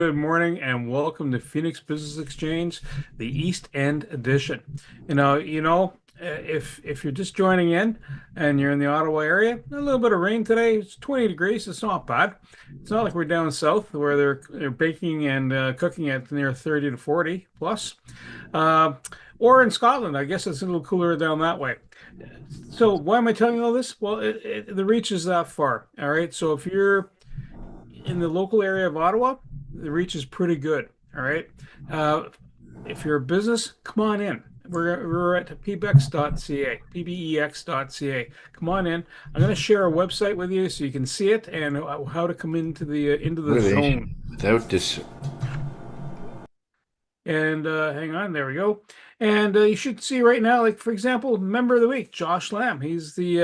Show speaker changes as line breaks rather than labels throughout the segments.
Good morning and welcome to Phoenix Business Exchange, the East End edition. If you're just joining in and you're in the Ottawa area, a little bit of rain today. It's 20 degrees. It's not bad. It's not like we're down south where they're baking and cooking at near 30 to 40 plus. Uh, or in Scotland, I guess it's a little cooler down that way. So why am I telling you all this? Well, the reach is that far. All right. So if you're in the local area of Ottawa, the reach is pretty good. All right. Uh, if you're a business, come on in. We're at pbex.ca, pbex.ca. Come on in. I'm going to share a website with you so you can see it and how to come into the zone.
Motivation without dis.
And hang on, there we go. And you should see right now, like for example, member of the week, Josh Lamb. He's the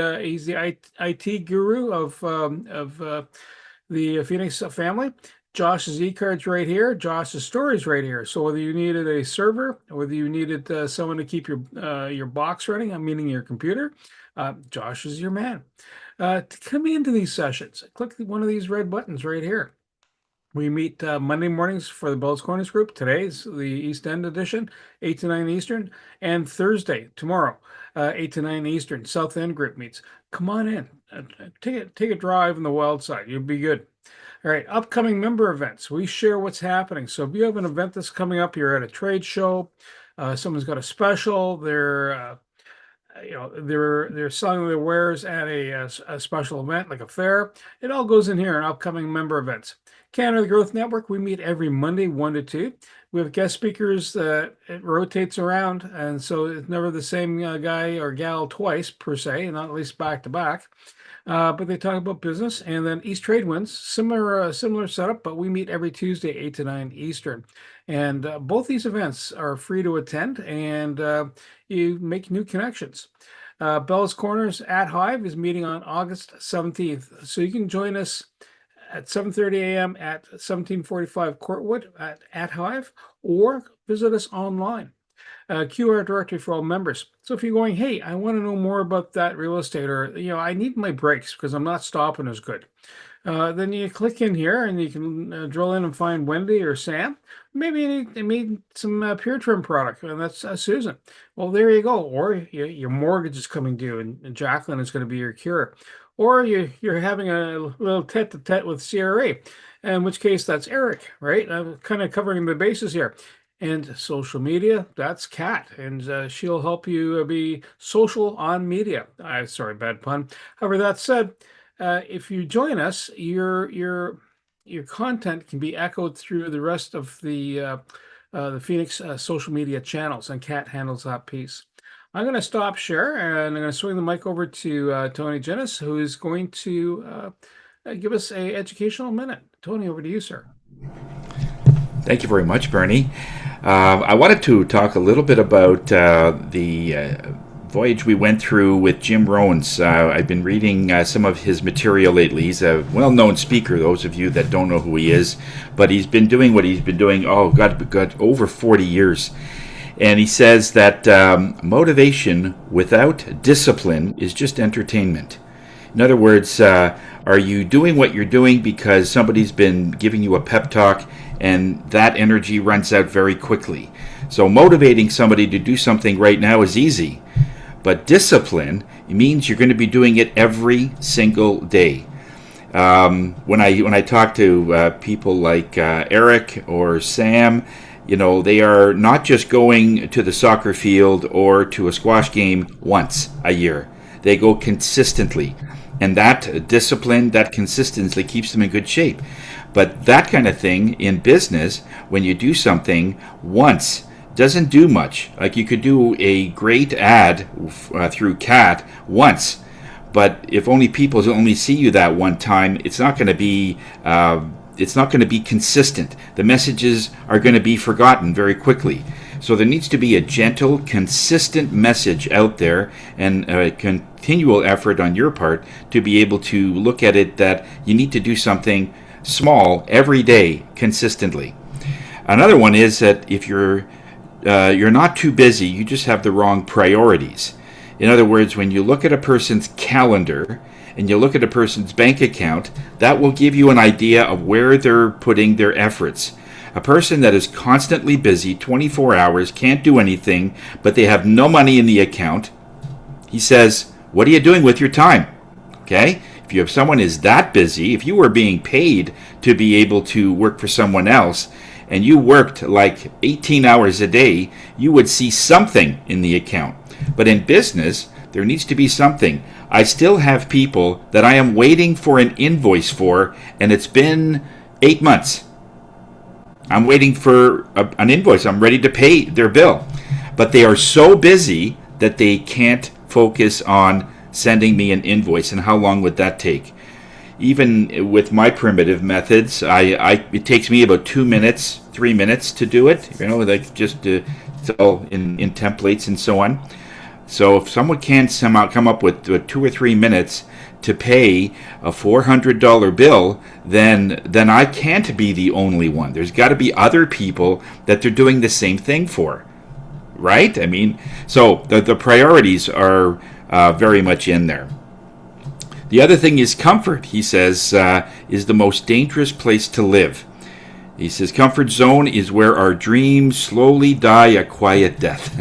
IT guru of the Phoenix family. Josh's e-cards right here, Josh's stories right here. So whether you needed a server, whether you needed someone to keep your box running, I'm meaning your computer, Josh is your man. To come into these sessions, click one of these red buttons right here. We meet Monday mornings for the Bell's Corners group. Today's the East End edition, 8 to 9 Eastern, and Thursday, tomorrow, 8 to 9 Eastern, South End group meets. Come on in. Take a drive in the wild side. You'll be good. All right, upcoming member events. We share what's happening. So if you have an event that's coming up, you're at a trade show, someone's got a special, they're selling their wares at a special event like a fair. It all goes in here in upcoming member events. Canada Growth Network, we meet every Monday, 1 to 2. We have guest speakers that it rotates around, and so it's never the same guy or gal twice per se, not at least back to back. But they talk about business, and then East Trade Winds, similar setup, but we meet every Tuesday, 8 to 9 Eastern. And both these events are free to attend, and you make new connections. Bell's Corners at Hive is meeting on August 17th, so you can join us at 7:30 a.m. at 1745 Courtwood at Hive, or visit us online. QR directory for all members. So if you're going, hey, I want to know more about that real estate, or I need my brakes because I'm not stopping as good. Then you click in here and you can drill in and find Wendy or Sam. Maybe you need some Pure Trim product, and that's Susan. Well, there you go. Or your mortgage is coming due, and Jacqueline is going to be your cure. Or you're having a little tete-a-tete with CRA, in which case that's Eric, right? I'm kind of covering the bases here. And social media, that's Kat, and she'll help you be social on media. Sorry, bad pun. However, that said, if you join us, your content can be echoed through the rest of the Phoenix social media channels, and Kat handles that piece. I'm going to stop share, and I'm going to swing the mic over to Tony Jennis, who is going to give us a educational minute. Tony, over to you, sir.
Thank you very much, Bernie. I wanted to talk a little bit about the voyage we went through with Jim Rohns. I've been reading some of his material lately. He's a well-known speaker, those of you that don't know who he is, but he's been doing what he's been doing, over 40 years. And he says that motivation without discipline is just entertainment. In other words, are you doing what you're doing because somebody's been giving you a pep talk and that energy runs out very quickly? So motivating somebody to do something right now is easy, but discipline means you're going to be doing it every single day. When I talk to people like Eric or Sam, they are not just going to the soccer field or to a squash game once a year. They go consistently. And that discipline, that consistency keeps them in good shape. But that kind of thing in business, when you do something once, doesn't do much. Like you could do a great ad through CAT once, but if only people only see you that one time, it's not going to be consistent. The messages are going to be forgotten very quickly. So there needs to be a gentle, consistent message out there, and a continual effort on your part to be able to look at it that you need to do something small every day consistently. Another one is that if you're not too busy, you just have the wrong priorities. In other words, when you look at a person's calendar and you look at a person's bank account, that will give you an idea of where they're putting their efforts. A person that is constantly busy 24 hours, can't do anything, but they have no money in the account. He says, what are you doing with your time? Okay? If you have someone is that busy, if you were being paid to be able to work for someone else and you worked like 18 hours a day, you would see something in the account. But in business, there needs to be something. I still have people that I am waiting for an invoice for, and it's been 8 months. I'm waiting for an invoice. I'm ready to pay their bill. But they are so busy that they can't focus on sending me an invoice. And how long would that take? Even with my primitive methods, it takes me about 2 minutes, 3 minutes to do it. Like just it's all in templates and so on. So if someone can somehow come up with 2 or 3 minutes to pay a $400 bill, then I can't be the only one. There's got to be other people that they're doing the same thing for, right? I mean, so the priorities are very much in there. The other thing is comfort, he says, is the most dangerous place to live. He says, comfort zone is where our dreams slowly die a quiet death.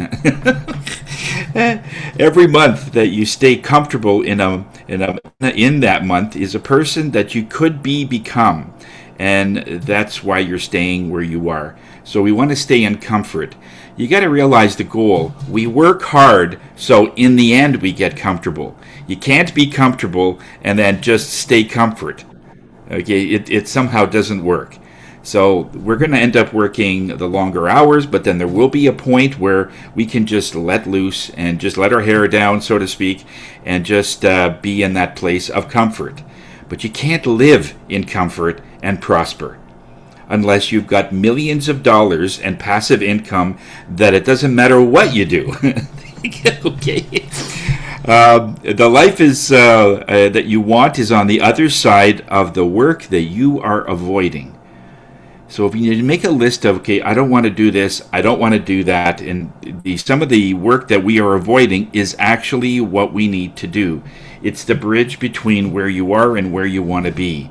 Every month that you stay comfortable in that month is a person that you could become. And that's why you're staying where you are. So we want to stay in comfort. You got to realize the goal. We work hard, so in the end we get comfortable. You can't be comfortable and then just stay comfort. Okay, it somehow doesn't work. So we're going to end up working the longer hours, but then there will be a point where we can just let loose and just let our hair down, so to speak, and just be in that place of comfort. But you can't live in comfort and prosper unless you've got millions of dollars and passive income that it doesn't matter what you do. Okay. The life is that you want is on the other side of the work that you are avoiding. So if you make a list of, okay, I don't want to do this, I don't want to do that, and some of the work that we are avoiding is actually what we need to do. It's the bridge between where you are and where you want to be.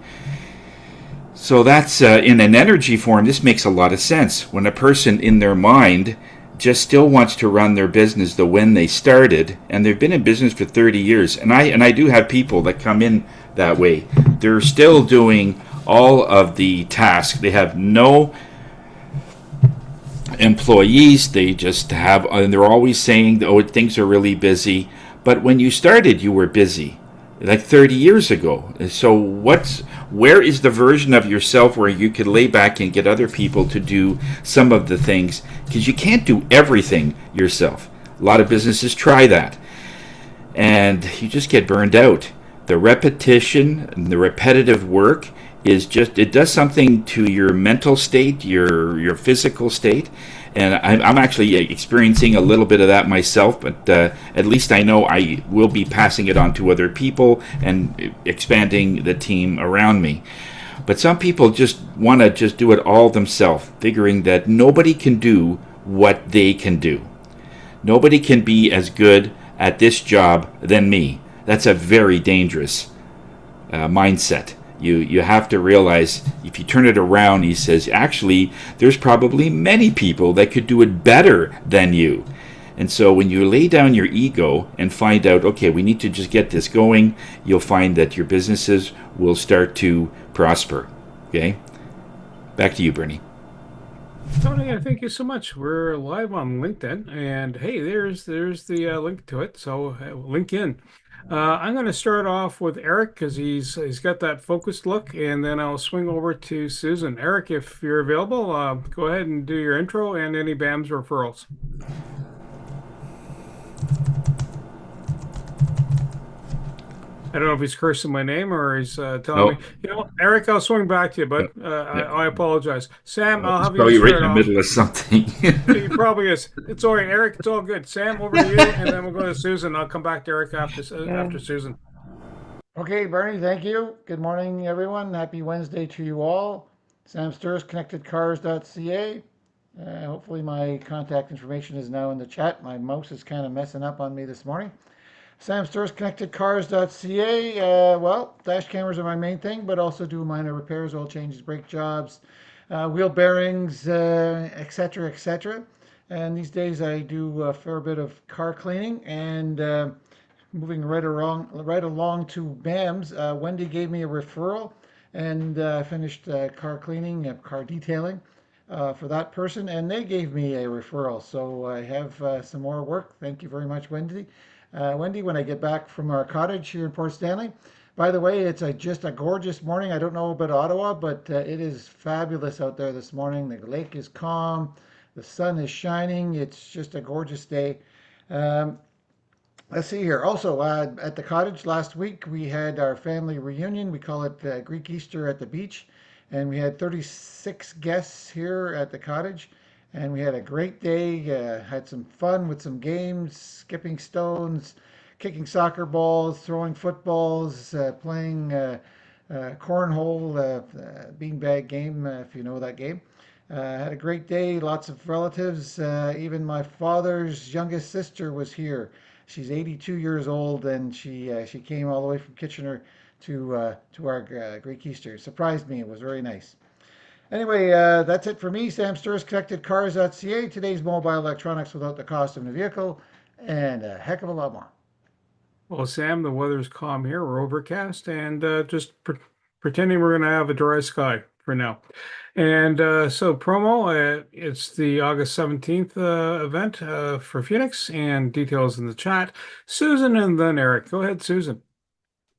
So that's, in an energy form, this makes a lot of sense. When a person in their mind just still wants to run their business the when they started, and they've been in business for 30 years, and I do have people that come in that way. They're still doing all of the tasks. They have no employees. They just have, and they're always saying, oh, things are really busy. But when you started, you were busy, like 30 years ago. So where is the version of yourself where you could lay back and get other people to do some of the things? Because you can't do everything yourself. A lot of businesses try that, and you just get burned out. The repetition and the repetitive work is just, it does something to your mental state, your physical state. And I'm actually experiencing a little bit of that myself, but at least I know I will be passing it on to other people and expanding the team around me. But some people just want to just do it all themselves, figuring that nobody can do what they can do. Nobody can be as good at this job than me. That's a very dangerous mindset. You have to realize, if you turn it around, he says, actually, there's probably many people that could do it better than you. And so when you lay down your ego and find out, okay, we need to just get this going, you'll find that your businesses will start to prosper. Okay? Back to you, Bernie.
Tony, thank you so much. We're live on LinkedIn, and hey, there's the link to it. So link in. I'm going to start off with Eric because he's got that focused look, and then I'll swing over to Susan. Eric, if you're available, go ahead and do your intro and any BAMS referrals. I don't know if he's cursing my name or he's telling me, Eric, I'll swing back to you, but I apologize. Sam, I'll have you
probably right
start
in the
off.
middle of something.
He probably is. It's all right, Eric. It's all good. Sam, over to you, and then we'll go to Susan. I'll come back to Eric after Susan.
Okay, Bernie, thank you. Good morning, everyone. Happy Wednesday to you all. Sam Sturz, connectedcars.ca. Hopefully my contact information is now in the chat. My mouse is kind of messing up on me this morning. Sam Sturz, connectedcars.ca. Well, dash cameras are my main thing, but also do minor repairs, oil changes, brake jobs, wheel bearings, etc., etc. And these days I do a fair bit of car cleaning and moving right along to BAMS. Wendy gave me a referral and finished car cleaning, car detailing for that person, and they gave me a referral. So I have some more work. Thank you very much, Wendy. Wendy, when I get back from our cottage here in Port Stanley, by the way, it's just a gorgeous morning. I don't know about Ottawa, but it is fabulous out there this morning. The lake is calm, the sun is shining. It's just a gorgeous day. Um, Let's see here. Also, at the cottage last week, we had our family reunion. We call it Greek Easter at the beach. And we had 36 guests here at the cottage. And we had a great day. Had some fun with some games, skipping stones, kicking soccer balls, throwing footballs, playing cornhole, beanbag game, if you know that game. Had a great day, lots of relatives. Even my father's youngest sister was here. She's 82 years old, and she came all the way from Kitchener to our Greek Easter. Surprised me. It was very nice. Anyway, that's it for me. Sam Sturz, ConnectedCars.ca. Today's mobile electronics without the cost of a vehicle, and a heck of a lot more.
Well, Sam, the weather's calm here. We're overcast and just pretending we're going to have a dry sky for now. And so promo, it's the August 17th event for Phoenix and details in the chat. Susan and then Eric. Go ahead, Susan.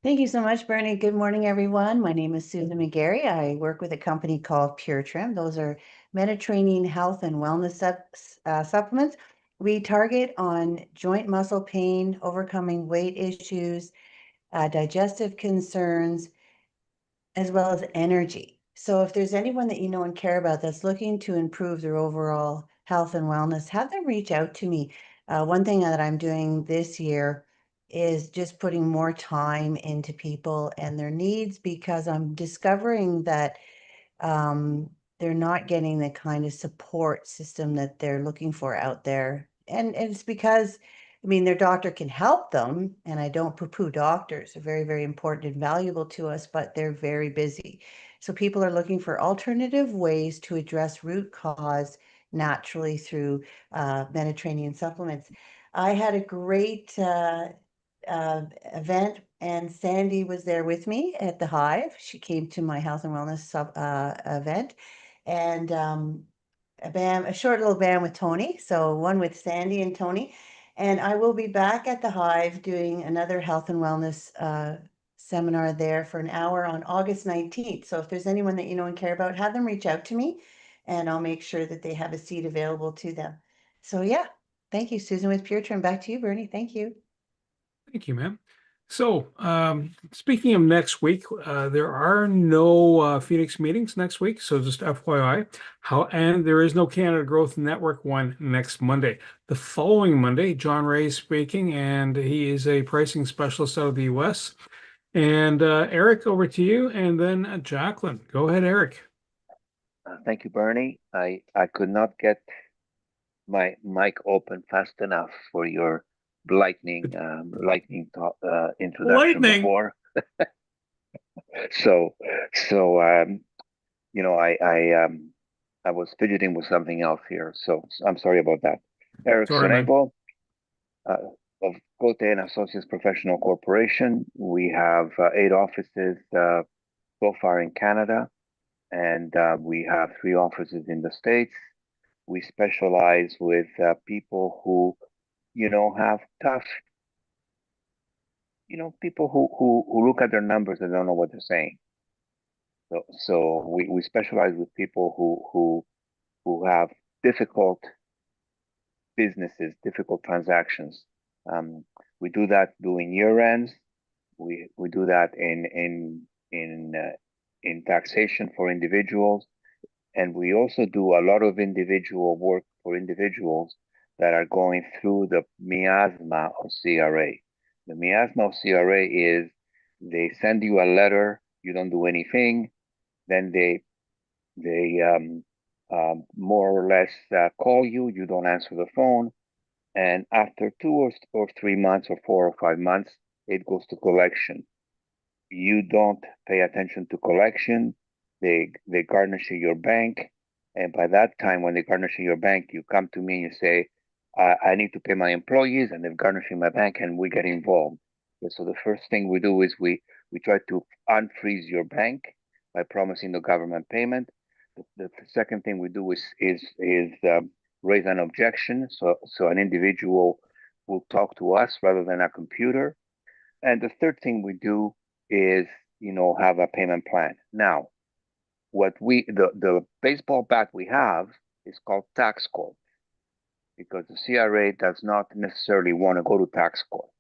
Thank you so much, Bernie. Good morning, everyone. My name is Susan McGarry. I work with a company called Pure Trim. Those are Mediterranean health and wellness supplements. We target on joint muscle pain, overcoming weight issues, digestive concerns, as well as energy. So if there's anyone that you know and care about that's looking to improve their overall health and wellness, have them reach out to me. One thing that I'm doing this year is just putting more time into people and their needs, because I'm discovering that um, they're not getting the kind of support system that they're looking for out there. And it's because, I mean, their doctor can help them, and I don't poo-poo doctors. They're very, very important and valuable to us, but they're very busy. So people are looking for alternative ways to address root cause naturally through Mediterranean supplements. I had a great event, and Sandy was there with me at the Hive. She came to my health and wellness event, and a short little band with Tony. So one with Sandy and Tony, and I will be back at the Hive doing another health and wellness seminar there for an hour on August 19th. So if there's anyone that you know and care about, have them reach out to me, and I'll make sure that they have a seat available to them. So yeah, thank you, Susan with Pure Trim. Back to you, Bernie. Thank you.
Thank you, ma'am. So, speaking of next week, there are no Phoenix meetings next week, so just FYI. And there is no Canada Growth Network one next Monday. The following Monday, John Ray is speaking, and he is a pricing specialist out of the US. And Eric, over to you, and then Jacqueline. Go ahead, Eric.
Thank you, Bernie. I could not get my mic open fast enough for your lightning introduction
Lightning.
before. So you know, I was fidgeting with something else here, so I'm sorry about that. Eric
Sorry, man.
Sonebo, of Cote and Associates Professional Corporation. We have 8 offices so far in Canada, and we have 3 offices in the States. We specialize with people who, have tough, people who look at their numbers and don't know what they're saying. So we specialize with people who have difficult businesses, difficult transactions. We do that doing year ends. We do that in taxation for individuals, and we also do a lot of individual work for individuals that are going through the miasma of CRA. The miasma of CRA is they send you a letter, you don't do anything, then they more or less call you, you don't answer the phone, and after 2 or 3 months or 4 or 5 months, it goes to collection. You don't pay attention to collection. they garnish your bank, and by that time, when they garnish your bank, you come to me and you say, I need to pay my employees, and they're garnishing my bank, and we get involved. Okay, so the first thing we do is we try to unfreeze your bank by promising the government payment. The second thing we do is raise an objection, so an individual will talk to us rather than a computer. And the third thing we do is, have a payment plan. Now, the baseball bat we have is called tax court, because the CRA does not necessarily want to go to tax court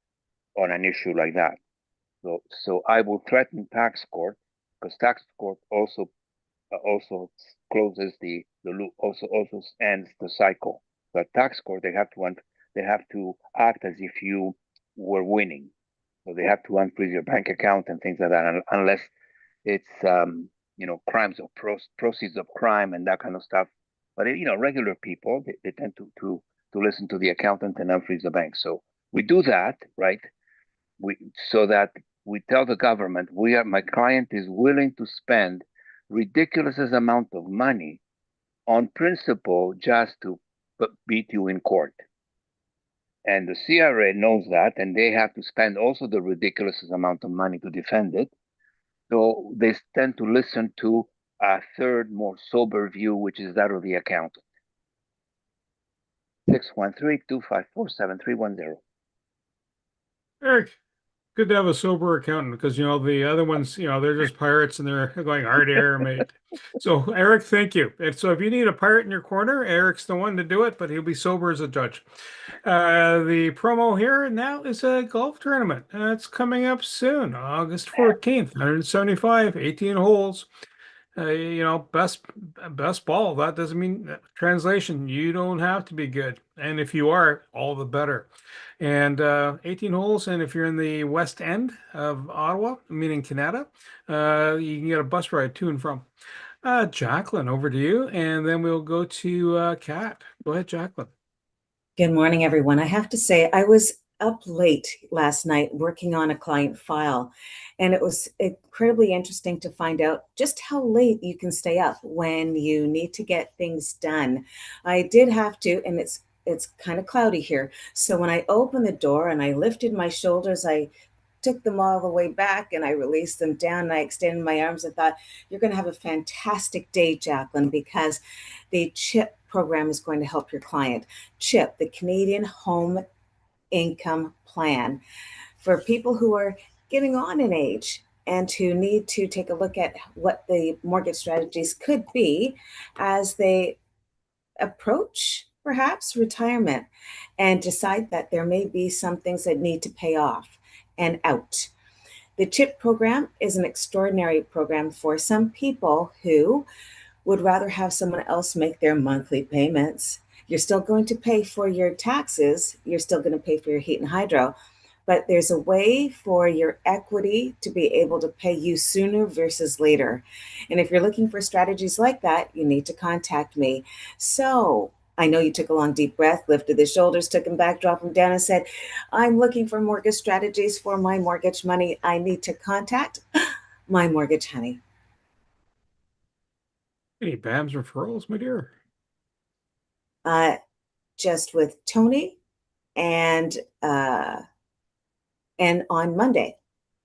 on an issue like that. So I will threaten tax court, because tax court also closes the loop, also ends the cycle. But tax court, they have to act as if you were winning. So they have to unfreeze your bank account and things like that, unless it's crimes or proceeds of crime and that kind of stuff. But regular people, they tend to listen to the accountant and unfreeze the bank. So we do that, right? So that we tell the government, my client is willing to spend ridiculous amount of money on principle just to beat you in court. And the CRA knows that, and they have to spend also the ridiculous amount of money to defend it. So they tend to listen to a third, more sober view, which is that of the accountant. 613-254-7310.
Eric, good to have a sober accountant, because the other ones, they're just pirates and they're going hard air, mate. So Eric, thank you. And so if you need a pirate in your corner, Eric's the one to do it, but he'll be sober as a judge. The promo here now is a golf tournament. It's coming up soon, August 14th, 175, 18 holes. Best ball. That doesn't mean translation. You don't have to be good, and if you are, all the better. And 18 holes, and if you're in the west end of Ottawa, meaning Canada, you can get a bus ride to and from. Jacqueline, over to you, and then we'll go to Kat. Go ahead, Jacqueline.
Good morning, everyone. I have to say, I was up late last night working on a client file, and it was incredibly interesting to find out just how late you can stay up when you need to get things done. I did have to, and it's kind of cloudy here. So when I opened the door and I lifted my shoulders, I took them all the way back and I released them down and I extended my arms and thought, you're going to have a fantastic day, Jacqueline, because the CHIP program is going to help your client. CHIP, the Canadian Home Income Plan, for people who are getting on in age and who need to take a look at what the mortgage strategies could be as they approach perhaps retirement and decide that there may be some things that need to pay off and out. The CHIP program is an extraordinary program for some people who would rather have someone else make their monthly payments. You're still going to pay for your taxes, you're still going to pay for your heat and hydro, but there's a way for your equity to be able to pay you sooner versus later. And if you're looking for strategies like that, you need to contact me. So I know you took a long deep breath, lifted the shoulders, took them back, dropped them down, and said, I'm looking for mortgage strategies for my mortgage money. I need to contact my mortgage honey.
Any BAMS referrals, my dear?
Just with Tony and on Monday.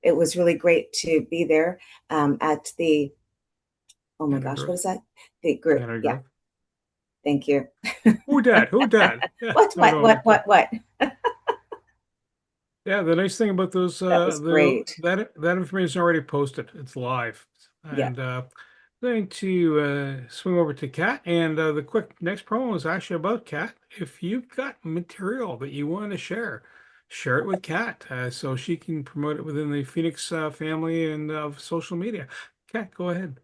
It was really great to be there at the, oh my gosh, what is that? The group. Yeah. Thank you.
Who dat? Who dat? Yeah.
What?
Yeah, the nice thing about those
That was great.
that information is already posted. It's live. And going to swing over to Kat, and the quick next promo is actually about Kat. If you've got material that you want to share it with Kat so she can promote it within the Phoenix family and of social media. Kat, go ahead.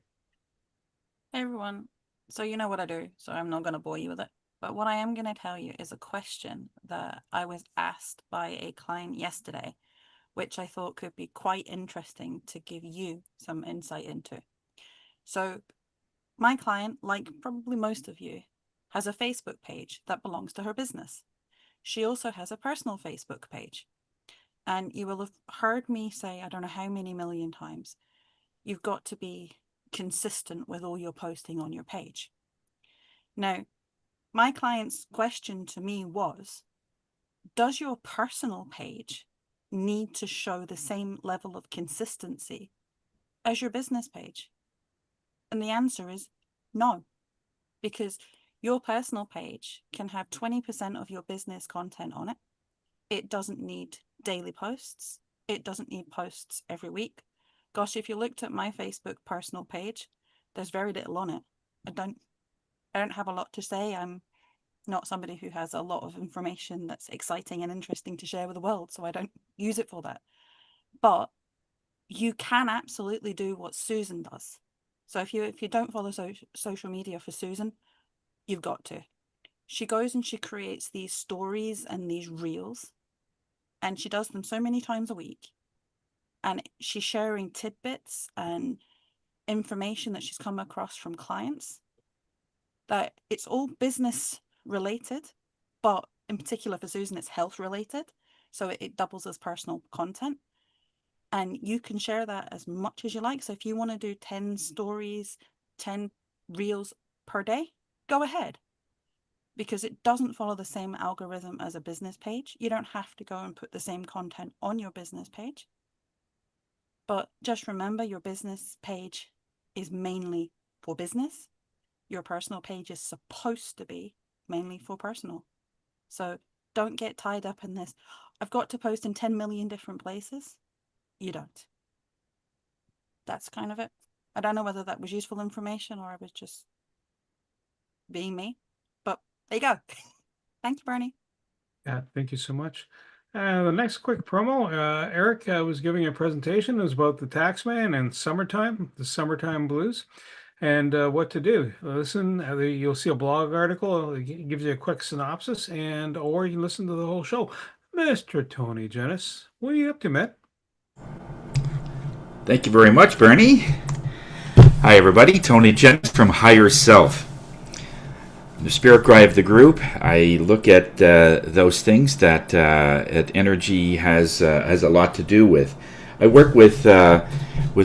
Hey everyone. So you know what I do, so I'm not going to bore you with it. But what I am going to tell you is a question that I was asked by a client yesterday, which I thought could be quite interesting to give you some insight into. So my client, like probably most of you, has a Facebook page that belongs to her business. She also has a personal Facebook page. And you will have heard me say, I don't know how many million times, you've got to be consistent with all your posting on your page. Now, my client's question to me was, does your personal page need to show the same level of consistency as your business page? And the answer is no, because your personal page can have 20% of your business content on it. It doesn't need daily posts. It doesn't need posts every week. Gosh, if you looked at my Facebook personal page, there's very little on it. I don't have a lot to say. I'm not somebody who has a lot of information that's exciting and interesting to share with the world, so I don't use it for that. But you can absolutely do what Susan does. So if you don't follow social media for Susan, you've got to. She goes and she creates these stories and these reels, and she does them so many times a week. And she's sharing tidbits and information that she's come across from clients, that it's all business related, but in particular for Susan, it's health related. So it doubles as personal content. And you can share that as much as you like. So if you want to do 10 stories, 10 reels per day, go ahead. Because it doesn't follow the same algorithm as a business page. You don't have to go and put the same content on your business page. But just remember, your business page is mainly for business. Your personal page is supposed to be mainly for personal. So don't get tied up in this, I've got to post in 10 million different places. You don't. That's kind of it. I don't know whether that was useful information or I was just being me, but there you go. Thank you, Bernie.
Yeah, thank you so much. The next quick promo, Eric was giving a presentation. It was about the taxman and summertime, the summertime blues, and what to do. Listen, you'll see a blog article. It gives you a quick synopsis, or you can listen to the whole show. Mr. Tony Jennis, what are you up to, man?
Thank you very much, Bernie. Hi, everybody. Tony Jennis from Higher Self. The spirit guide of the group. I look at those things that energy has a lot to do with. I work with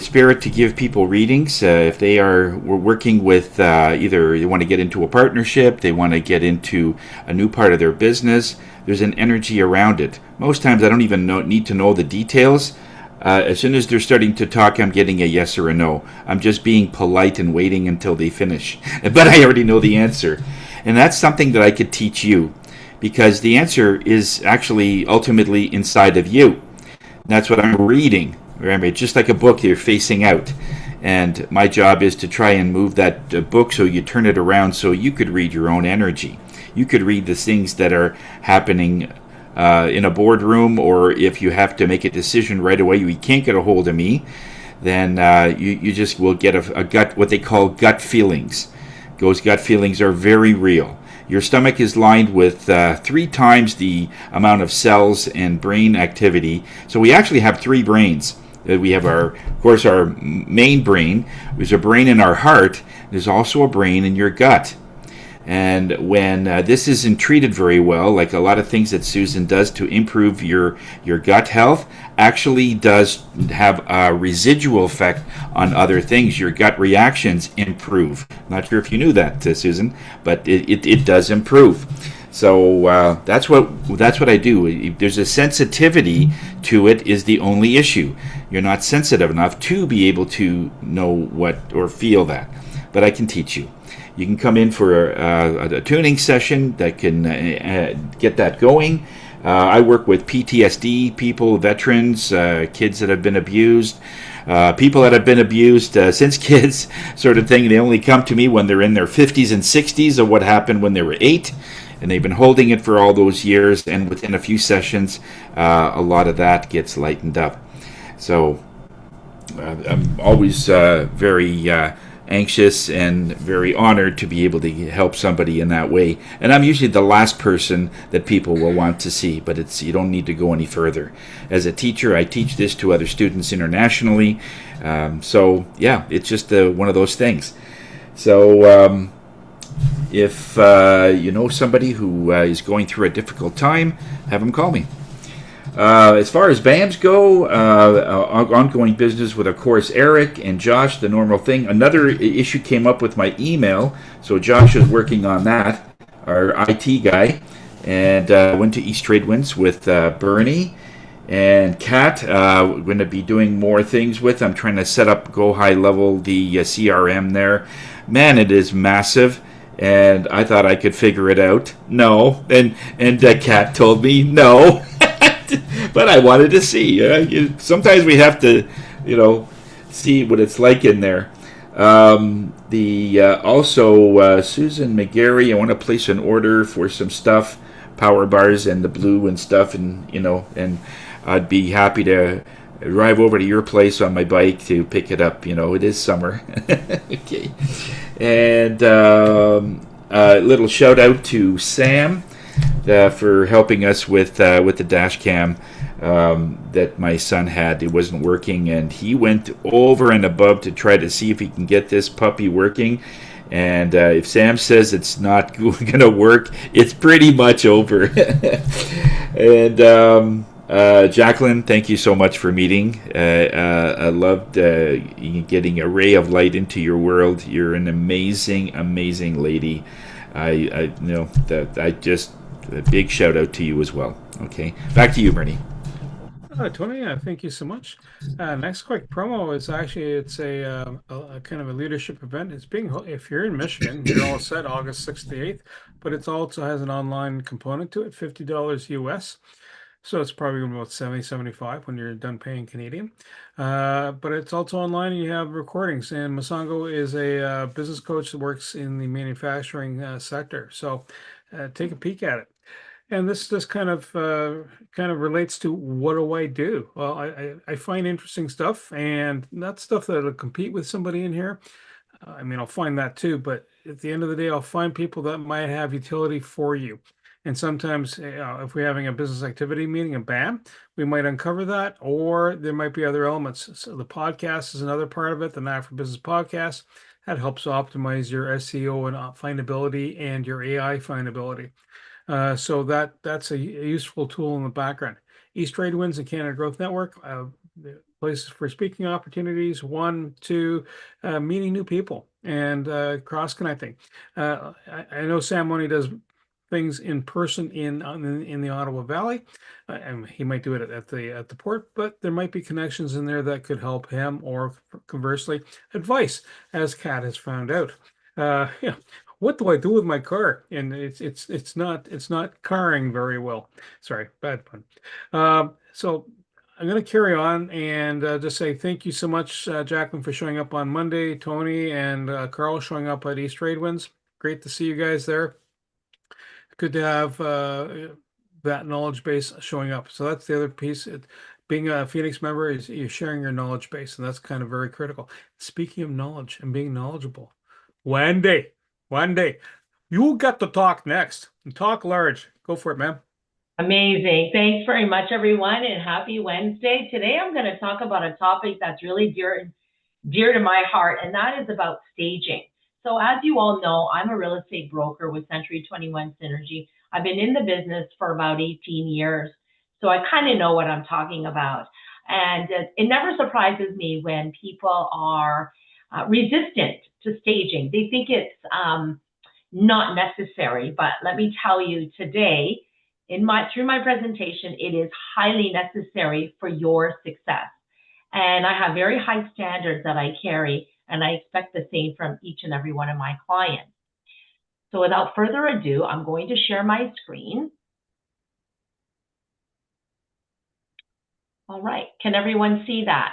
spirit to give people readings if we're working with either they want to get into a partnership, they want to get into a new part of their business. There's an energy around it. Most times I don't even need to know the details. As soon as they're starting to talk, I'm getting a yes or a no. I'm just being polite and waiting until they finish. But I already know the answer. And that's something that I could teach you, because the answer is actually ultimately inside of you. That's what I'm reading. Remember, it's just like a book, you're facing out. And my job is to try and move that book so you turn it around so you could read your own energy. You could read the things that are happening in a boardroom, or if you have to make a decision right away, you can't get a hold of me, then you just will get a gut, what they call gut feelings. Those gut feelings are very real. Your stomach is lined with 3 times the amount of cells and brain activity. So we actually have 3 brains. We have of course, our main brain. There's a brain in our heart. There's also a brain in your gut. And when this isn't treated very well, like a lot of things that Susan does to improve your gut health, actually does have a residual effect on other things. Your gut reactions improve. Not sure if you knew that, Susan, but it does improve. So that's what I do. There's a sensitivity to it is the only issue. You're not sensitive enough to be able to know what or feel that, but I can teach you. You can come in for a tuning session that can get that going. I work with PTSD people, veterans, kids that have been abused, people that have been abused since kids, sort of thing. They only come to me when they're in their 50s and 60s of what happened when they were 8, and they've been holding it for all those years, and within a few sessions, a lot of that gets lightened up. So I'm always very anxious and very honored to be able to help somebody in that way. And I'm usually the last person that people will want to see, but you don't need to go any further. As a teacher, I teach this to other students internationally. So yeah, it's just one of those things. So if you know somebody who is going through a difficult time, have them call me. As far as BAMs go, ongoing business with, of course, Eric and Josh, the normal thing. Another issue came up with my email, so Josh is working on that, our IT guy, and went to East Trade Winds with Bernie and Kat. We're going to be doing more things with. I'm trying to set up, go high level, the CRM there. Man, it is massive. And I thought I could figure it out. No, and Kat told me no. But I wanted to see. Sometimes we have to, see what it's like in there. Also Susan McGarry. I want to place an order for some stuff, power bars and the blue and stuff, and I'd be happy to drive over to your place on my bike to pick it up. It is summer. Okay, and a little shout out to Sam for helping us with the dash cam that my son had. It wasn't working, and he went over and above to try to see if he can get this puppy working. And if Sam says it's not going to work, it's pretty much over. And Jacqueline, thank you so much for meeting. I loved getting a ray of light into your world. You're an amazing, amazing lady. I know that I just a big shout out to you as well. Okay, back to you, Bernie.
Tony, thank you so much. Next quick promo is actually it's a kind of a leadership event. It's being if you're in Michigan, you're all set August 6th to 8th, but it also has an online component to it, $50 US. So it's probably about 70-75 when you're done paying Canadian. But it's also online and you have recordings. And Masango is a business coach that works in the manufacturing sector. So take a peek at it. And this kind of relates to what do I do? Well, I find interesting stuff, and not stuff that'll compete with somebody in here. I mean, I'll find that too, but at the end of the day, I'll find people that might have utility for you. And sometimes, if we're having a business activity meeting, and bam, we might uncover that, or there might be other elements. So the podcast is another part of it, the Knack for Business podcast. That helps optimize your SEO and findability and your AI findability. So that's a useful tool in the background. East Trade Winds and Canada Growth Network, places for speaking opportunities. 1, 2, meeting new people and cross connecting. I know Sam Money does things in person in the Ottawa Valley, and he might do it at the port, but there might be connections in there that could help him, or conversely, advice, as Kat has found out. Yeah, what do I do with my car? And it's not carring very well. Sorry, bad pun. So I'm going to carry on and just say thank you so much, Jacqueline, for showing up on Monday, Tony and Carl showing up at East Trade Winds. Great to see you guys there. Good to have that knowledge base showing up. So that's the other piece. Being a Phoenix member is you're sharing your knowledge base, and that's kind of very critical. Speaking of knowledge and being knowledgeable, one day, you get to talk next and talk large. Go for it, ma'am.
Amazing. Thanks very much, everyone, and happy Wednesday. Today, I'm going to talk about a topic that's really dear to my heart, and that is about staging. So as you all know, I'm a real estate broker with Century 21 Synergy. I've been in the business for about 18 years, so I kind of know what I'm talking about. And it never surprises me when people are resistant to staging. They think it's not necessary, but let me tell you today, through my presentation, it is highly necessary for your success. And I have very high standards that I carry, and I expect the same from each and every one of my clients. So without further ado, I'm going to share my screen. All right, can everyone see that?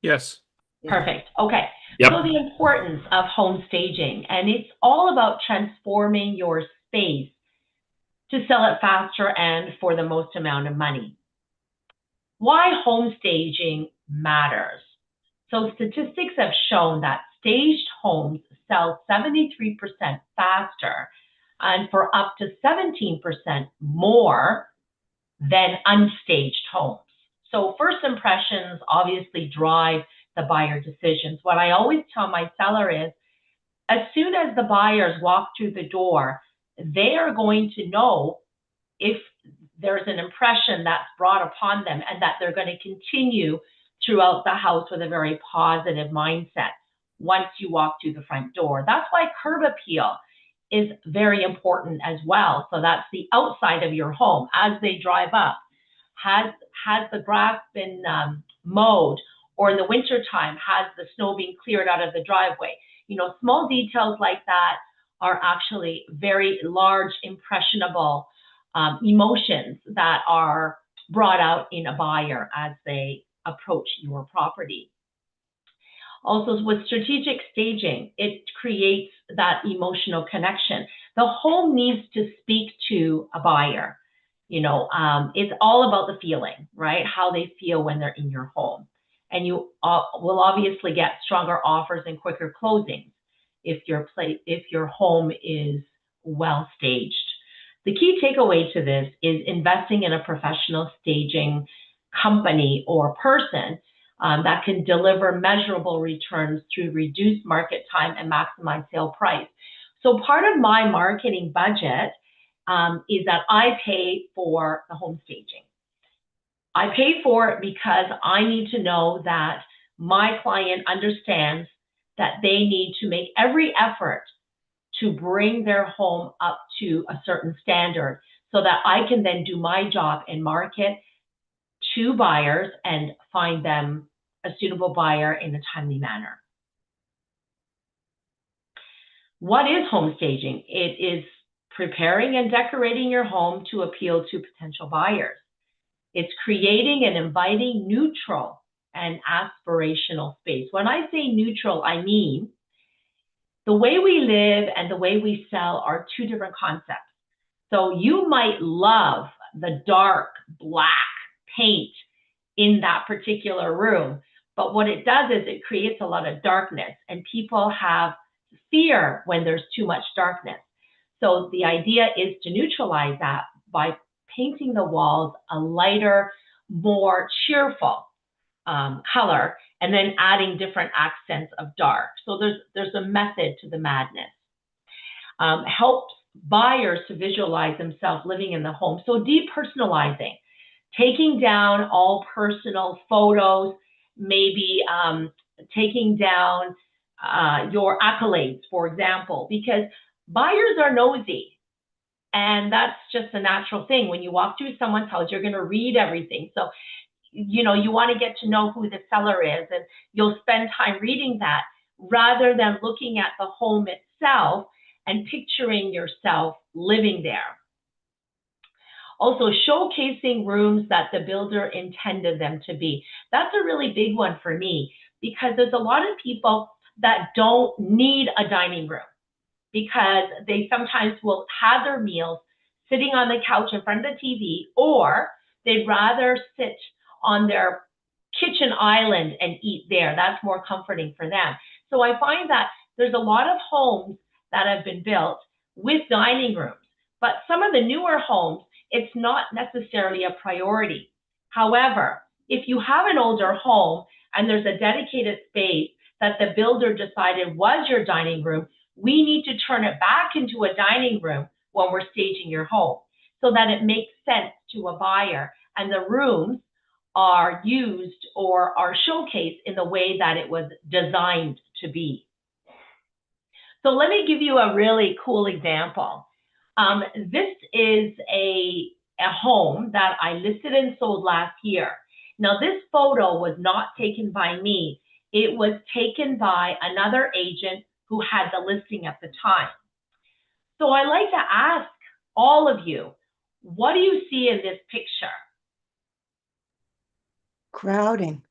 Yes.
Perfect, okay.
Yep.
So the importance of home staging, and it's all about transforming your space to sell it faster and for the most amount of money. Why home staging matters. So statistics have shown that staged homes sell 73% faster and for up to 17% more than unstaged homes. So first impressions obviously drive the buyer decisions. What I always tell my seller is, as soon as the buyers walk through the door, they are going to know if there's an impression that's brought upon them and that they're going to continue throughout the house with a very positive mindset once you walk through the front door. That's why curb appeal is very important as well. So that's the outside of your home as they drive up. Has the grass been mowed? Or in the wintertime, has the snow been cleared out of the driveway? You know, small details like that are actually very large, impressionable emotions that are brought out in a buyer as they approach your property. Also, with strategic staging, it creates that emotional connection. The home needs to speak to a buyer. You know, it's all about the feeling, right? How they feel when they're in your home. And you will obviously get stronger offers and quicker closings if your home is well staged. The key takeaway to this is investing in a professional staging company or person that can deliver measurable returns through reduced market time and maximize sale price. So part of my marketing budget is that I pay for the home staging. I pay for it because I need to know that my client understands that they need to make every effort to bring their home up to a certain standard so that I can then do my job and market to buyers and find them a suitable buyer in a timely manner. What is home staging? It is preparing and decorating your home to appeal to potential buyers. It's creating an inviting, neutral, and aspirational space. When I say neutral, I mean the way we live and the way we sell are two different concepts. So you might love the dark black paint in that particular room, but what it does is it creates a lot of darkness, and people have fear when there's too much darkness. So the idea is to neutralize that by painting the walls a lighter, more cheerful color, and then adding different accents of dark. So there's a method to the madness. Helps buyers to visualize themselves living in the home. So depersonalizing, taking down all personal photos, maybe taking down your accolades, for example, because buyers are nosy. And that's just a natural thing. When you walk through someone's house, you're going to read everything. So, you know, you want to get to know who the seller is, and you'll spend time reading that rather than looking at the home itself and picturing yourself living there. Also, showcasing rooms that the builder intended them to be. That's a really big one for me because there's a lot of people that don't need a dining room, because they sometimes will have their meals sitting on the couch in front of the TV, or they'd rather sit on their kitchen island and eat there. That's more comforting for them. So I find that there's a lot of homes that have been built with dining rooms, but some of the newer homes, it's not necessarily a priority. However, if you have an older home and there's a dedicated space that the builder decided was your dining room, we need to turn it back into a dining room when we're staging your home so that it makes sense to a buyer and the rooms are used or are showcased in the way that it was designed to be. So let me give you a really cool example. This is a home that I listed and sold last year. Now, this photo was not taken by me. It was taken by another agent who had the listing at the time. So I like to ask all of you, what do you see in this picture?
Crowding.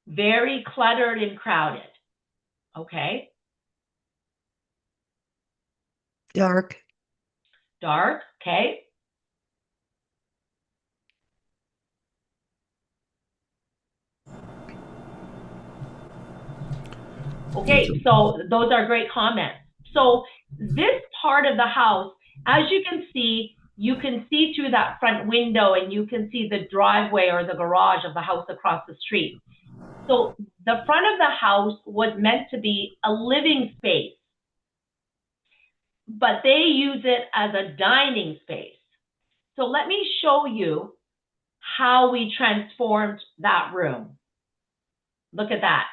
Very cluttered and crowded. Okay.
Dark.
Dark. Okay. Okay, so those are great comments. So this part of the house, as you can see through that front window and you can see the driveway or the garage of the house across the street. So the front of the house was meant to be a living space, but they use it as a dining space. So let me show you how we transformed that room. Look at that.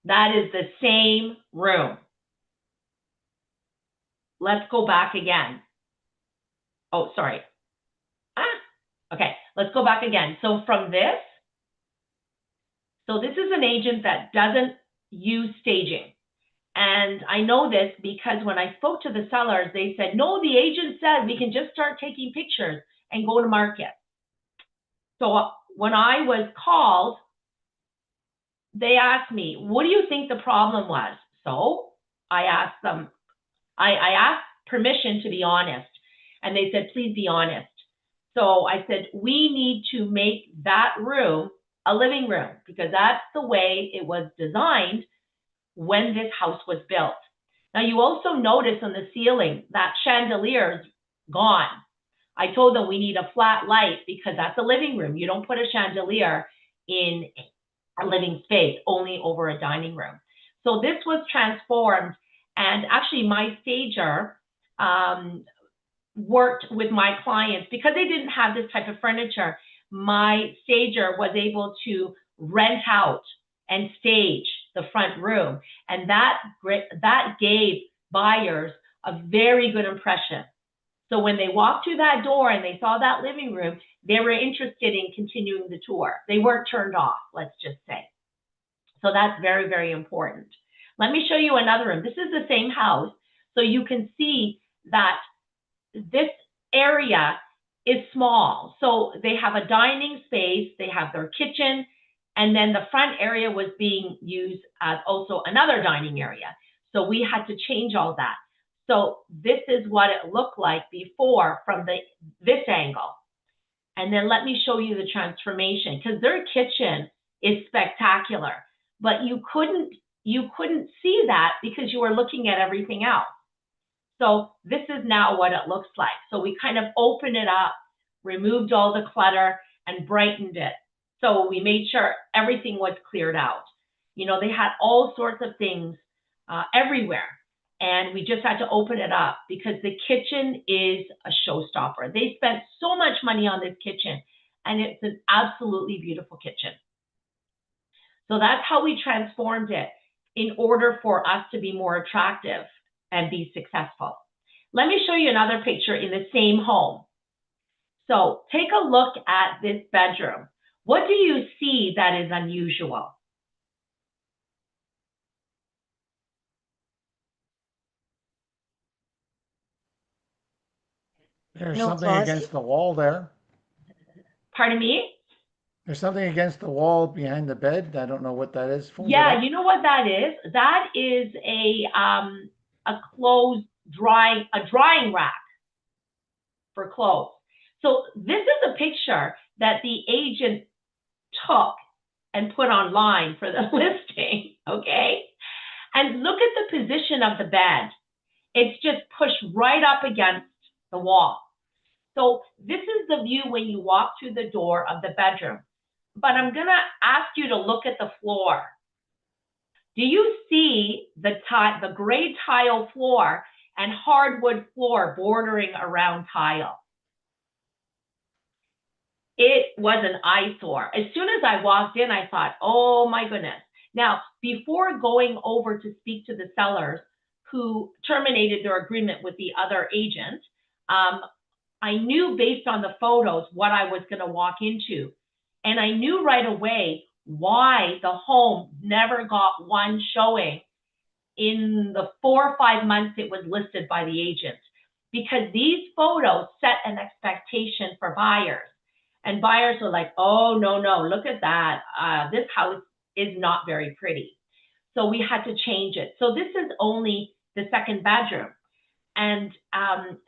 That is the same room. Let's go back again. Oh, sorry. Okay, let's go back again. So from this, so this is an agent that doesn't use staging. And I know this because when I spoke to the sellers, they said, no, the agent said we can just start taking pictures and go to market. So when I was called, they asked me, what do you think the problem was? So I asked them, I asked permission to be honest. And they said, please be honest. So I said, we need to make that room a living room because that's the way it was designed when this house was built. Now you also notice on the ceiling that chandelier is gone. I told them we need a flat light because that's a living room. You don't put a chandelier in a living space, only over a dining room. So this was transformed, and actually my stager worked with my clients because they didn't have this type of furniture. My stager was able to rent out and stage the front room, and that gave buyers a very good impression. So when they walked through that door and they saw that living room, they were interested in continuing the tour. They weren't turned off, let's just say. So that's very, very important. Let me show you another room. This is the same house. So you can see that this area is small. So they have a dining space, they have their kitchen, and then the front area was being used as also another dining area. So we had to change all that. So this is what it looked like before from this angle. And then let me show you the transformation, because their kitchen is spectacular, but you couldn't see that because you were looking at everything else. So this is now what it looks like. So we kind of opened it up, removed all the clutter, and brightened it. So we made sure everything was cleared out. You know, they had all sorts of things everywhere. And we just had to open it up because the kitchen is a showstopper. They spent so much money on this kitchen, and it's an absolutely beautiful kitchen. So that's how we transformed it in order for us to be more attractive and be successful. Let me show you another picture in the same home. So take a look at this bedroom. What do you see that is unusual?
There's
No
something
closet?
against the wall there.
Pardon me?
There's something against the wall behind the bed. I don't know what that is.
Yeah, you know what that is? That is a drying rack for clothes. So this is a picture that the agent took and put online for the listing, okay? And look at the position of the bed. It's just pushed right up against the wall. So this is the view when you walk through the door of the bedroom. But I'm gonna ask you to look at the floor. Do you see the gray tile floor and hardwood floor bordering around tile? It was an eyesore. As soon as I walked in, I thought, oh my goodness. Now, before going over to speak to the sellers who terminated their agreement with the other agent, I knew based on the photos what I was going to walk into. And I knew right away why the home never got one showing in the 4 or 5 months it was listed by the agent. Because these photos set an expectation for buyers. And buyers were like, oh, no, look at that. This house is not very pretty. So we had to change it. So this is only the second bedroom. And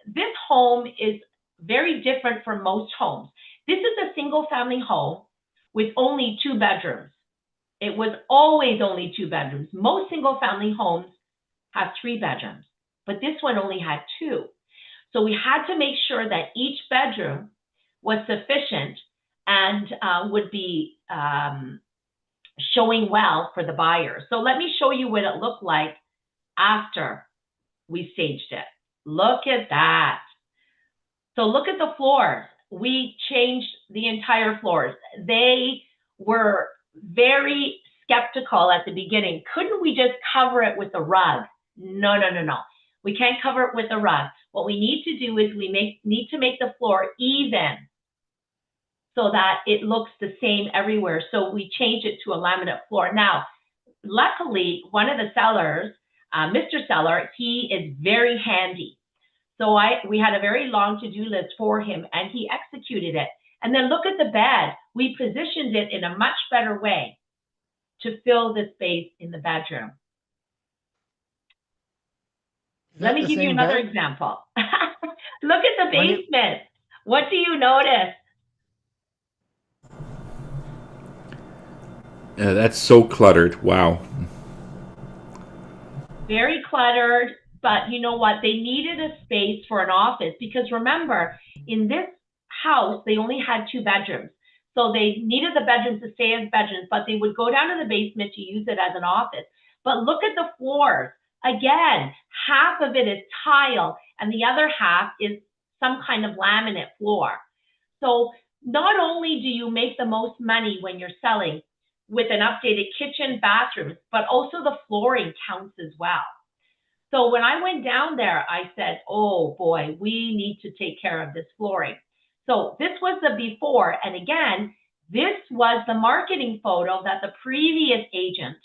this home is very different from most homes. This is a single family home with only 2 bedrooms. It was always only 2 bedrooms. Most single family homes have 3 bedrooms, but this one only had 2. So we had to make sure that each bedroom was sufficient and would be showing well for the buyer. So let me show you what it looked like after we staged it. Look at that. So look at the floors. We changed the entire floors. They were very skeptical at the beginning. Couldn't we just cover it with a rug? No, no, no, no. We can't cover it with a rug. What we need to do is we need to make the floor even so that it looks the same everywhere. So we changed it to a laminate floor. Now, luckily, one of the sellers, Mr. Seller, he is very handy. So we had a very long to-do list for him, and he executed it. And then look at the bed. We positioned it in a much better way to fill the space in the bedroom. Let me give you another example. Look at the basement. What do you notice?
That's so cluttered. Wow.
Very cluttered, but you know what? They needed a space for an office because remember, in this house, they only had 2 bedrooms. So they needed the bedrooms to stay as bedrooms, but they would go down to the basement to use it as an office. But look at the floors. Again, half of it is tile and the other half is some kind of laminate floor. So not only do you make the most money when you're selling with an updated kitchen, bathrooms, but also the flooring counts as well. So when I went down there, I said, oh boy, we need to take care of this flooring. So this was the before. And again, this was the marketing photo that the previous agent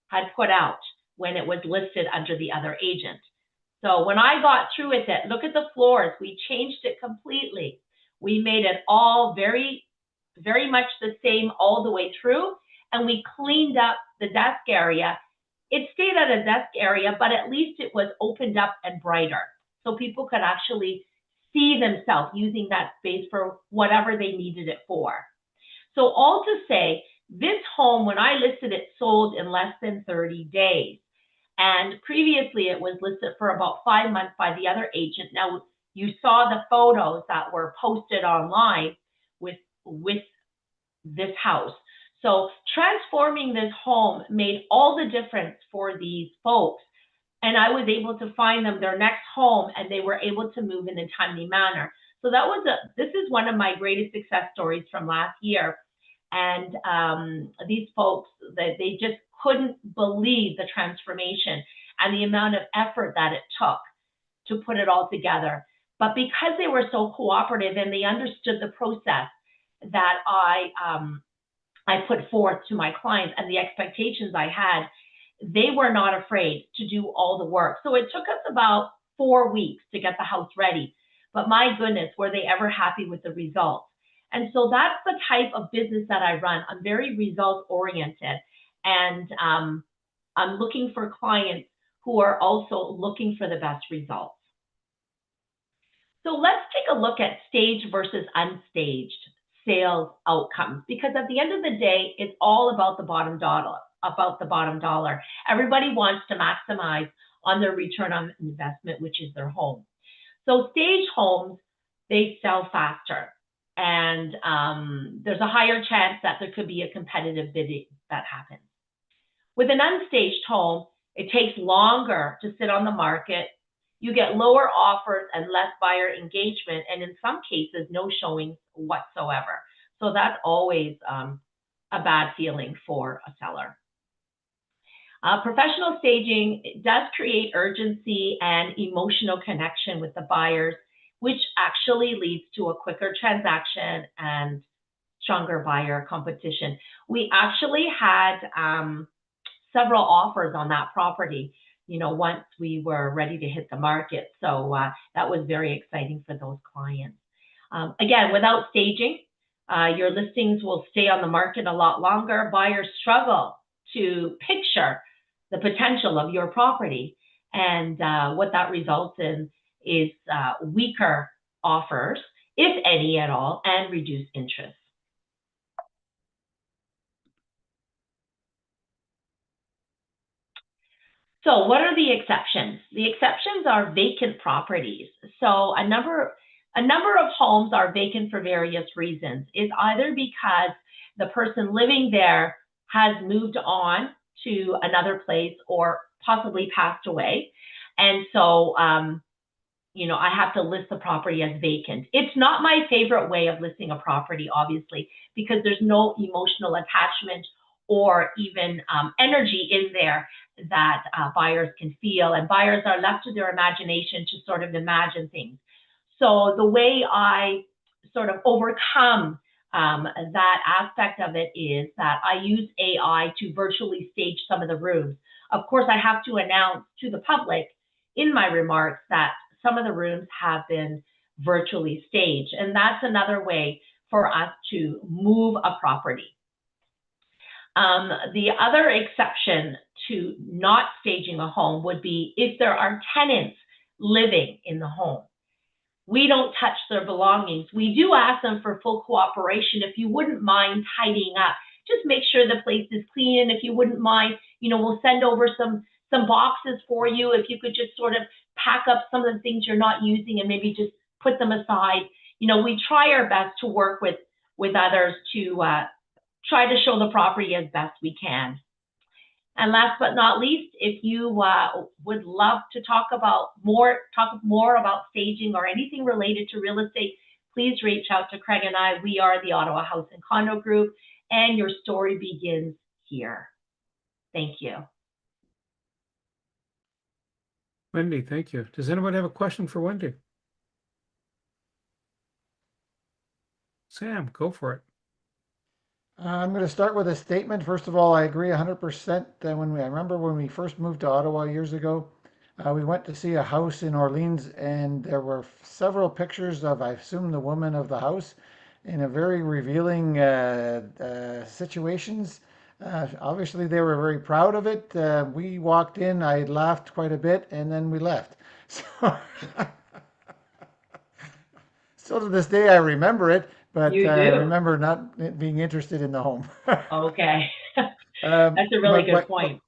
had put out when it was listed under the other agent. So when I got through with it, look at the floors. We changed it completely. We made it all very, very much the same all the way through. And we cleaned up the desk area. It stayed at a desk area, but at least it was opened up and brighter. So people could actually see themselves using that space for whatever they needed it for. So all to say, this home, when I listed it, sold in less than 30 days. And previously it was listed for about 5 months by the other agent. Now you saw the photos that were posted online with this house. So transforming this home made all the difference for these folks. And I was able to find them their next home and they were able to move in a timely manner. So this is one of my greatest success stories from last year. And these folks, they just couldn't believe the transformation and the amount of effort that it took to put it all together. But because they were so cooperative and they understood the process that I put forth to my clients and the expectations I had, they were not afraid to do all the work. So it took us about 4 weeks to get the house ready. But my goodness, were they ever happy with the results? And so that's the type of business that I run. I'm very result oriented. And I'm looking for clients who are also looking for the best results. So let's take a look at staged versus unstaged sales outcomes, because at the end of the day, it's all about the bottom dollar. Everybody wants to maximize on their return on investment, which is their home. So staged homes, they sell faster. And there's a higher chance that there could be a competitive bidding that happens. With an unstaged home, it takes longer to sit on the market. You get lower offers and less buyer engagement, and in some cases, no showings whatsoever. So that's always a bad feeling for a seller. Professional staging does create urgency and emotional connection with the buyers, which actually leads to a quicker transaction and stronger buyer competition. We actually had several offers on that property, once we were ready to hit the market. So that was very exciting for those clients. Again, without staging, your listings will stay on the market a lot longer. Buyers struggle to picture the potential of your property, and what that results in is weaker offers, if any at all, and reduced interest. So what are the exceptions? The exceptions are vacant properties. So a number of homes are vacant for various reasons. It's either because the person living there has moved on to another place or possibly passed away. And so, I have to list the property as vacant. It's not my favorite way of listing a property, obviously, because there's no emotional attachment or even energy in there that buyers can feel, and buyers are left to their imagination to sort of imagine things. So the way I sort of overcome that aspect of it is that I use AI to virtually stage some of the rooms. Of course, I have to announce to the public in my remarks that some of the rooms have been virtually staged, and that's another way for us to move a property. The other exception to not staging a home would be if there are tenants living in the home. We don't touch their belongings. We do ask them for full cooperation. If you wouldn't mind tidying up, just make sure the place is clean. If you wouldn't mind, we'll send over some boxes for you. If you could just sort of pack up some of the things you're not using and maybe just put them aside. We try our best to work with others to try to show the property as best we can. And last but not least, if you would love to talk more about staging or anything related to real estate, please reach out to Craig and I. We are the Ottawa House and Condo Group, and your story begins here. Thank you.
Wendy, thank you. Does anyone have a question for Wendy? Sam, go for it.
I'm going to start with a statement. First of all, I agree 100%. I remember when we first moved to Ottawa years ago, we went to see a house in Orleans, and there were several pictures of, I assume, the woman of the house in a very revealing situations. Obviously, they were very proud of it. We walked in, I laughed quite a bit, and then we left. So, still to this day, I remember it. But I remember not being interested in the home.
Okay. That's a really good point.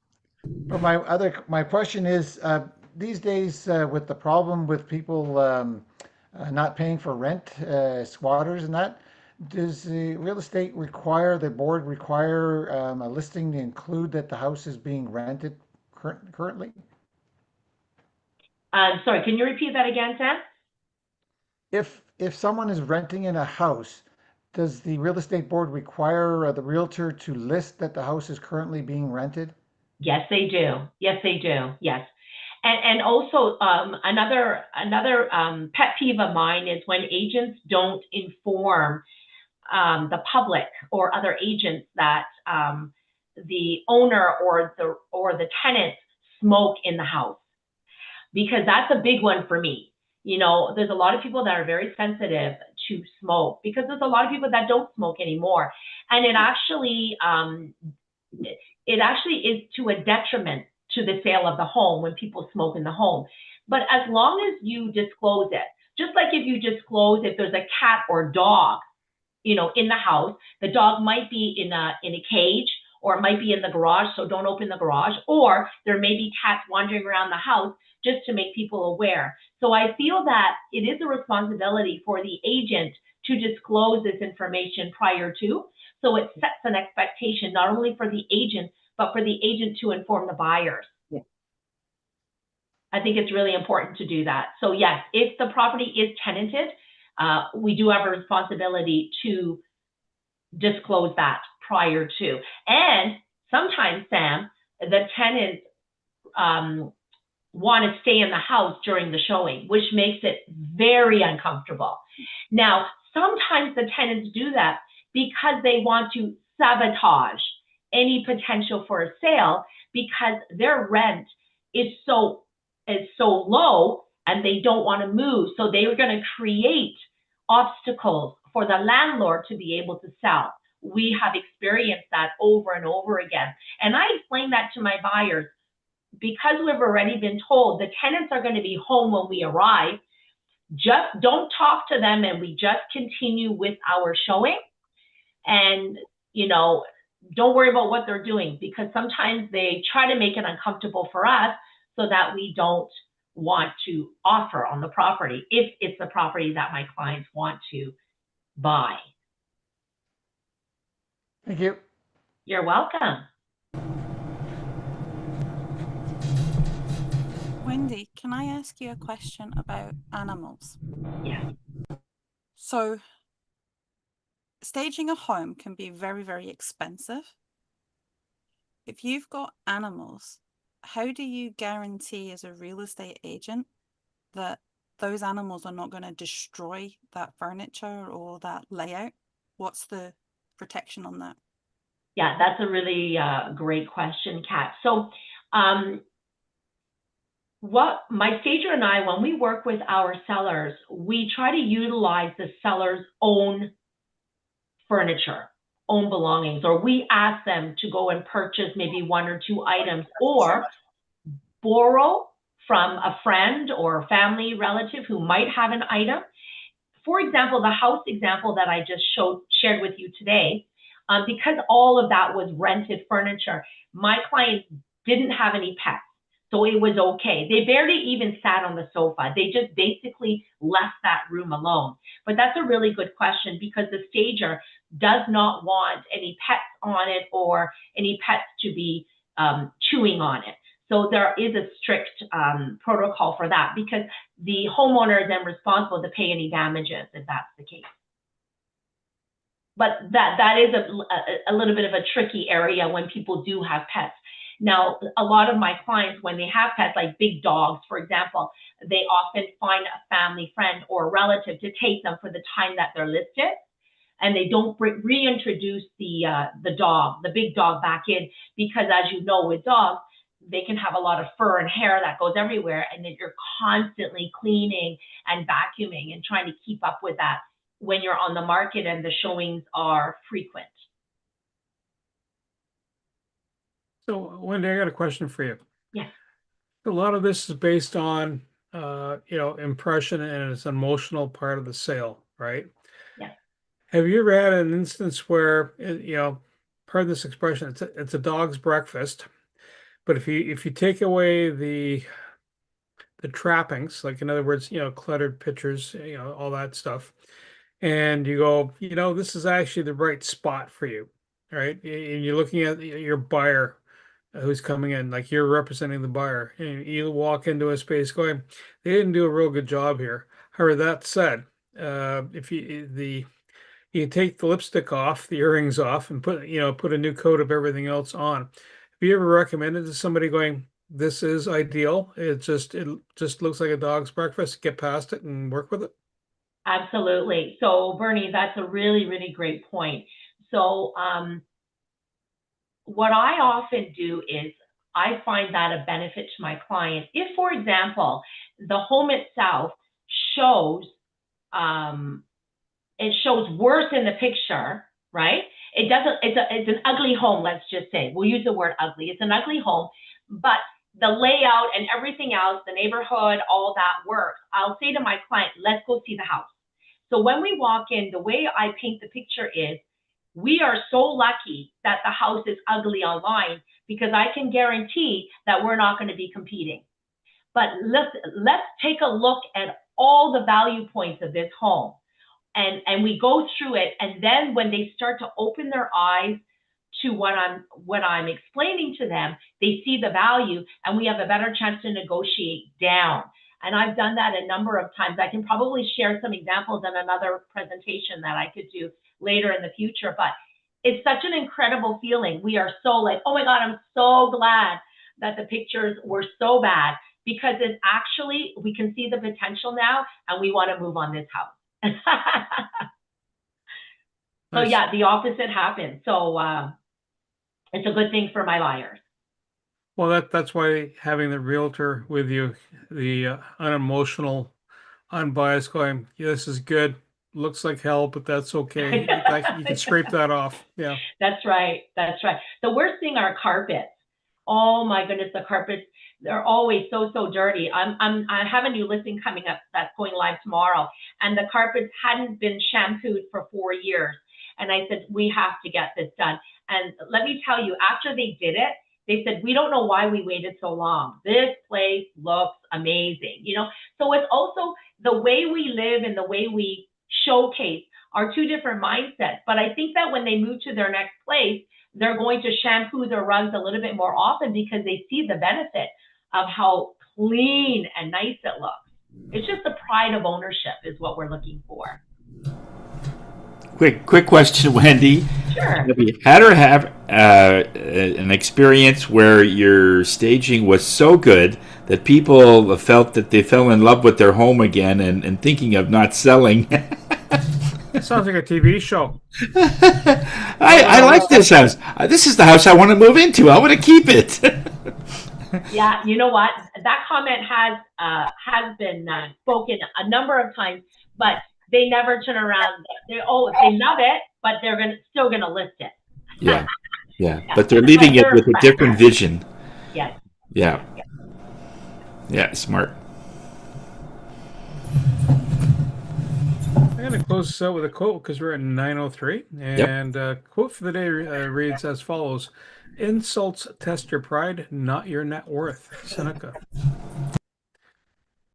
But my question is, these days with the problem with people not paying for rent, squatters and that, does the real estate the board require a listing to include that the house is being rented currently?
Sorry, can you repeat that again, Sam?
If someone is renting in a house, does the real estate board require the realtor to list that the house is currently being rented?
Yes, they do. Yes, they do. Yes. And also another pet peeve of mine is when agents don't inform the public or other agents that the owner or the tenant smoke in the house, because that's a big one for me. There's a lot of people that are very sensitive to smoke because there's a lot of people that don't smoke anymore, and it actually is to a detriment to the sale of the home when people smoke in the home. But as long as you disclose it, just like if you disclose if there's a cat or dog, in the house, the dog might be in a cage, or it might be in the garage, so don't open the garage, or there may be cats wandering around the house, just to make people aware. So I feel that it is a responsibility for the agent to disclose this information prior to, so it sets an expectation not only for the agent, but for the agent to inform the buyers.
Yeah.
I think it's really important to do that. So yes, if the property is tenanted, we do have a responsibility to disclose that prior to. And sometimes, Sam, the tenants want to stay in the house during the showing, which makes it very uncomfortable. Now, sometimes the tenants do that because they want to sabotage any potential for a sale, because their rent is so low and they don't want to move. So they are going to create obstacles for the landlord to be able to sell. We have experienced that over and over again. And I explain that to my buyers, because we've already been told the tenants are going to be home when we arrive. Just don't talk to them, and we just continue with our showing. And, don't worry about what they're doing, because sometimes they try to make it uncomfortable for us so that we don't want to offer on the property if it's the property that my clients want to buy.
Thank you.
You're welcome.
Wendy, Wendy, can I ask you a question about animals?
Yes.
So, staging a home can be very, very expensive. If you've got animals, how do you guarantee as a real estate agent that those animals are not going to destroy that furniture or that layout? What's the protection on that?
Yeah, that's a really great question, Kat. So, what my stager and I, when we work with our sellers, we try to utilize the seller's own furniture, own belongings, or we ask them to go and purchase maybe one or two items or borrow from a friend or family relative who might have an item. For example, the house example that I just shared with you today, because all of that was rented furniture, my client didn't have any pets. So it was okay. They barely even sat on the sofa. They just basically left that room alone. But that's a really good question because the stager does not want any pets on it or any pets to be chewing on it. So there is a strict protocol for that because the homeowner is then responsible to pay any damages if that's the case. But that is a little bit of a tricky area when people do have pets. Now, a lot of my clients, when they have pets, like big dogs, for example, they often find a family friend or a relative to take them for the time that they're listed. And they don't reintroduce the dog, the big dog back in because as you know, with dogs, they can have a lot of fur and hair that goes everywhere. And then you're constantly cleaning and vacuuming and trying to keep up with that when you're on the market and the showings are frequent.
So, Wendy, I got a question for you.
Yes.
A lot of this is based on, impression and it's an emotional part of the sale, right?
Yes.
Have you ever had an instance where, pardon this expression, it's a dog's breakfast, but if you take away the trappings, like in other words, cluttered pictures, all that stuff, and you go, this is actually the right spot for you, right? And you're looking at your buyer who's coming in, like you're representing the buyer, and you walk into a space going, they didn't do a real good job here. However, that said, if you take the lipstick off, the earrings off, and put a new coat of everything else on. Have you ever recommended to somebody going, this is ideal? It just looks like a dog's breakfast. Get past it and work with it.
Absolutely. So Bernie, that's a really, really great point. So what I often do is I find that a benefit to my client. If, for example, the home itself shows it shows worse in the picture, right? It doesn't. It's an ugly home. Let's just say we'll use the word ugly. It's an ugly home, but the layout and everything else, the neighborhood, all that works. I'll say to my client, let's go see the house. So when we walk in, the way I paint the picture is, we are so lucky that the house is ugly online because I can guarantee that we're not going to be competing. But let's take a look at all the value points of this home. And we go through it. And then when they start to open their eyes to what I'm explaining to them, they see the value and we have a better chance to negotiate down. And I've done that a number of times. I can probably share some examples in another presentation that I could do later in the future, but it's such an incredible feeling. We are so like, oh my God, I'm so glad that the pictures were so bad because it's actually, we can see the potential now and we want to move on this house. So
Nice.
yeah, the opposite happens. So it's a good thing for my buyers.
Well, that's why having the realtor with you, the unemotional, unbiased, going, yeah, this is good. Looks like hell, but that's okay. You can scrape that off. Yeah.
That's right. That's right. The worst thing are carpets. Oh my goodness, the carpets, they're always so dirty. I have a new listing coming up that's going live tomorrow, and the carpets hadn't been shampooed for 4 years. And I said, we have to get this done. And let me tell you, after they did it, they said, we don't know why we waited so long. This place looks amazing, So it's also the way we live and the way we showcase are two different mindsets. But I think that when they move to their next place, they're going to shampoo their rugs a little bit more often because they see the benefit of how clean and nice it looks. It's just the pride of ownership is what we're looking for.
Quick question, Wendy.
Sure.
Have you had or have an experience where your staging was so good that people felt that they fell in love with their home again and thinking of not selling?
It sounds like a TV show.
I like this house. This is the house I want to move into. I want to keep it.
Yeah, you know what? That comment has been spoken a number of times, but they never turn around. They love it, but they're still gonna list it.
Yeah, yeah. But they're leaving it with a different vision.
Yes.
Yeah. Yeah, smart.
I'm going to close this out with a quote because we're at 9:03. And quote for the day reads as follows: "Insults test your pride, not your net worth." Seneca.